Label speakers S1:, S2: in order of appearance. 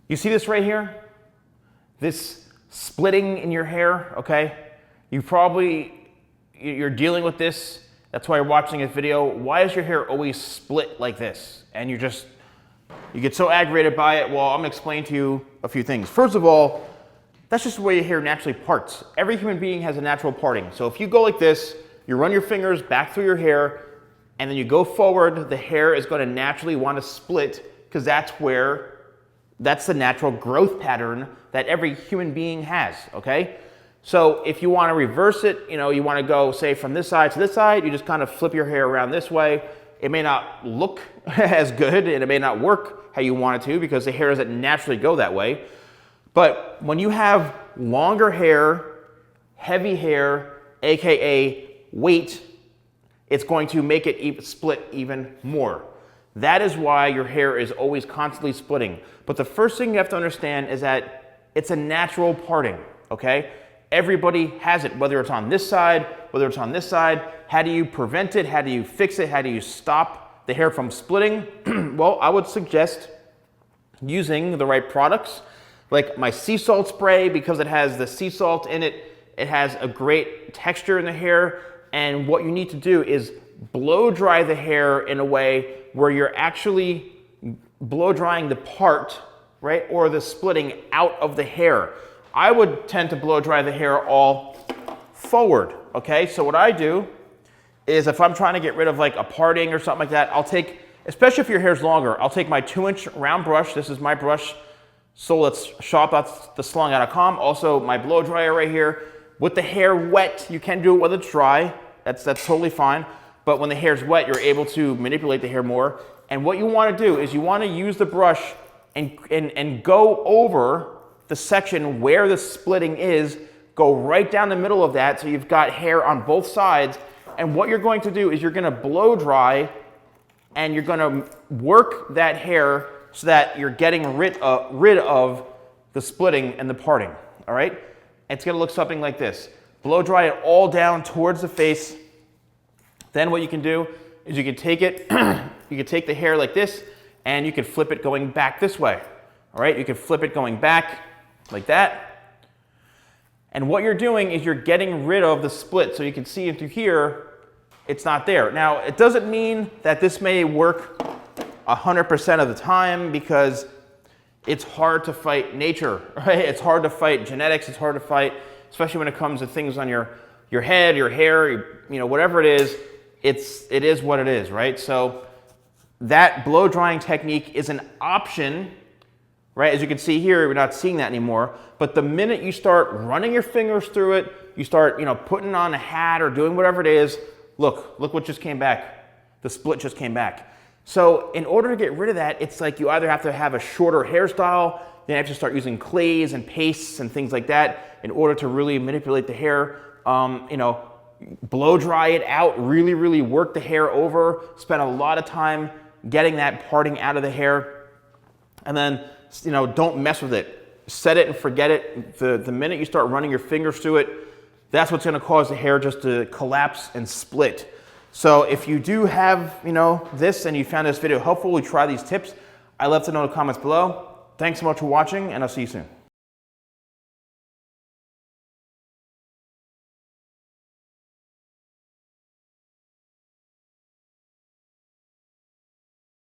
S1: You see this right here? This splitting in your hair, okay? You're dealing with this. That's why you're watching this video. Why is your hair always split like this? And you get so aggravated by it. Well, I'm gonna explain to you a few things. First of all, that's just the way your hair naturally parts. Every human being has a natural parting. So if you go like this, you run your fingers back through your hair, and then you go forward, the hair is gonna naturally wanna split, because that's the natural growth pattern that every human being has, okay? So if you wanna reverse it, you wanna go, say, from this side to this side, you just kind of flip your hair around this way. It may not look as good, and it may not work how you want it to, because the hair doesn't naturally go that way. But when you have longer hair, heavy hair, AKA weight, it's going to make it split even more. That is why your hair is always constantly splitting. But the first thing you have to understand is that it's a natural parting, okay? Everybody has it, whether it's on this side, whether it's on this side. How do you prevent it? How do you fix it? How do you stop the hair from splitting? Well, I would suggest using the right products, like my sea salt spray, because it has the sea salt in it. It has a great texture in the hair. And what you need to do is blow dry the hair in a way where you're actually blow drying the part, right? Or the splitting out of the hair. I would tend to blow dry the hair all forward, okay? So what I do is, if I'm trying to get rid of like a parting or something like that, I'll take, especially if your hair's longer, I'll take my 2-inch round brush. This is my brush. So let's shop at TheSalonGuy.com. Also my blow dryer right here. With the hair wet, you can do it when it's dry. That's totally fine. But when the hair's wet, you're able to manipulate the hair more. And what you want to do is you want to use the brush and go over the section where the splitting is, go right down the middle of that, so you've got hair on both sides. And what you're going to do is you're going to blow dry, and you're going to work that hair so that you're getting rid of the splitting and the parting, all right? It's going to look something like this. Blow dry it all down towards the face. Then what you can do is you can take it, you can take the hair like this, and you can flip it going back this way, all right? You can flip it going back like that. And what you're doing is you're getting rid of the split. So you can see into here, it's not there. Now, it doesn't mean that this may work 100% of the time, because it's hard to fight nature, right? It's hard to fight genetics. It's hard to fight, especially when it comes to things on your head, your hair, whatever it is. It is what it is, right? So that blow drying technique is an option, right? As you can see here, we're not seeing that anymore. But the minute you start running your fingers through it, you start, putting on a hat or doing whatever it is, look what just came back. The split just came back. So in order to get rid of that, it's like you either have to have a shorter hairstyle, then you have to start using clays and pastes and things like that in order to really manipulate the hair. Blow dry it out, really, really work the hair over, spend a lot of time getting that parting out of the hair, and then, don't mess with it. Set it and forget it. The minute you start running your fingers through it, that's what's gonna cause the hair just to collapse and split. So if you do have, this, and you found this video helpful, we try these tips, I'd love to know in the comments below. Thanks so much for watching, and I'll see you soon.